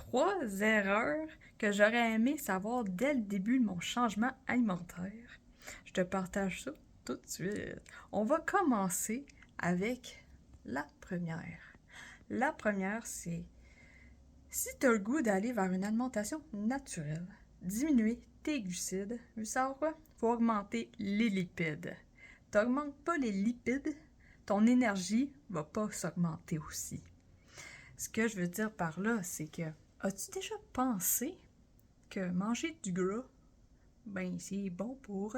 3 erreurs que j'aurais aimé savoir dès le début de mon changement alimentaire. Je te partage ça tout de suite. On va commencer avec la première. La première, c'est si tu as le goût d'aller vers une alimentation naturelle, diminuer tes glucides, veux savoir quoi? Il faut augmenter les lipides. Tu n'augmentes pas les lipides, ton énergie va pas s'augmenter aussi. Ce que je veux dire par là, c'est que as-tu déjà pensé que manger du gras, ben c'est bon pour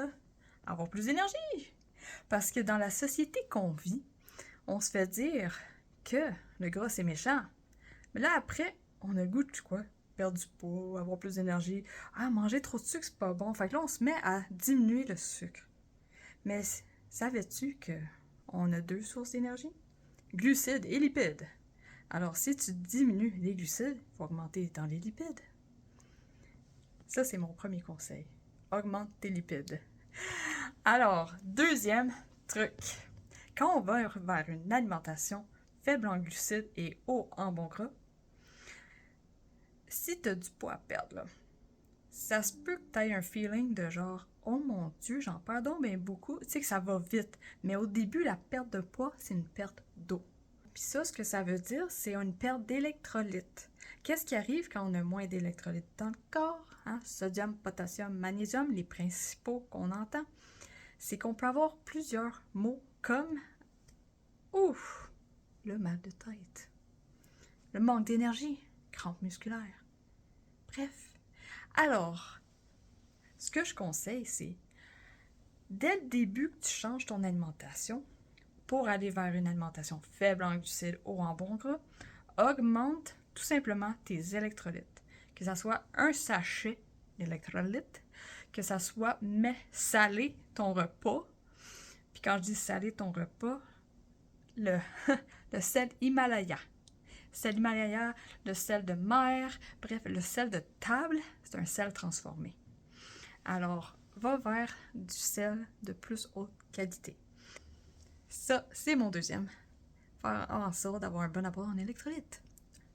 avoir plus d'énergie? Parce que dans la société qu'on vit, on se fait dire que le gras c'est méchant. Mais là après, on a le goût de quoi? Perdre du poids, avoir plus d'énergie. Ah, manger trop de sucre, c'est pas bon. Fait que là, on se met à diminuer le sucre. Mais savais-tu que on a deux sources d'énergie? Glucides et lipides. Alors, si tu diminues les glucides, il faut augmenter dans les lipides. Ça, c'est mon premier conseil. Augmente tes lipides. Alors, deuxième truc. Quand on va vers une alimentation faible en glucides et haut en bons gras, si tu as du poids à perdre, là, ça se peut que tu aies un feeling de genre « Oh mon Dieu, j'en perds donc bien beaucoup. » Tu sais que ça va vite. Mais au début, la perte de poids, c'est une perte d'eau. Puis ça, ce que ça veut dire, c'est une perte d'électrolytes. Qu'est-ce qui arrive quand on a moins d'électrolytes dans le corps? Sodium, potassium, magnésium, les principaux qu'on entend. C'est qu'on peut avoir plusieurs mots comme « Ouf! » Le mal de tête. Le manque d'énergie. Crampes musculaires. Bref. Alors, ce que je conseille, c'est dès le début que tu changes ton alimentation pour aller vers une alimentation faible en glucides ou en bons gras, augmente tout simplement tes électrolytes. Que ça soit un sachet d'électrolytes, que ça soit mets salé ton repas. Puis quand je dis salé ton repas, le sel Himalaya. Sel Himalaya, le sel de mer, bref, le sel de table, c'est un sel transformé. Alors, va vers du sel de plus haute qualité. Ça, c'est mon deuxième. Faire en sorte d'avoir un bon apport en électrolytes.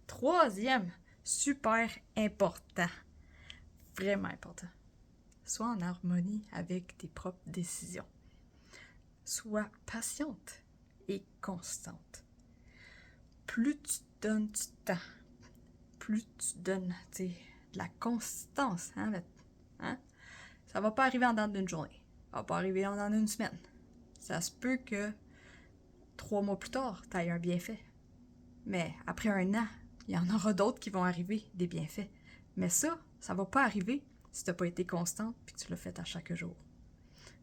Troisième, super important. Vraiment important. Sois en harmonie avec tes propres décisions. Sois patiente et constante. Plus tu donnes du temps, plus tu donnes de la consistance, ça va pas arriver en dedans d'une journée. Ça va pas arriver en dedans d'une semaine. Ça se peut que 3 mois plus tard, tu aies un bienfait. Mais après 1 an, il y en aura d'autres qui vont arriver, des bienfaits. Mais ça va pas arriver si tu n'as pas été constante et que tu l'as fait à chaque jour.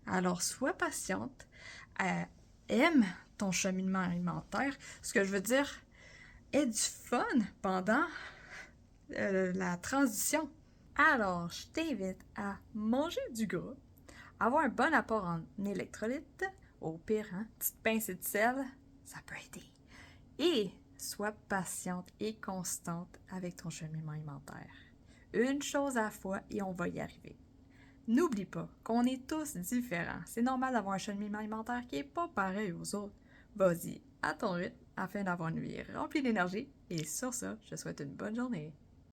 Alors, sois patiente, aime ton cheminement alimentaire. Ce que je veux dire, aie du fun pendant la transition. Alors, je t'invite à manger du gras, avoir un bon apport en électrolytes, au pire, petite pincée de sel, ça peut aider. Et sois patiente et constante avec ton cheminement alimentaire. Une chose à la fois et on va y arriver. N'oublie pas qu'on est tous différents. C'est normal d'avoir un cheminement alimentaire qui n'est pas pareil aux autres. Vas-y, à ton rythme, afin d'avoir une vie remplie d'énergie. Et sur ça, je te souhaite une bonne journée.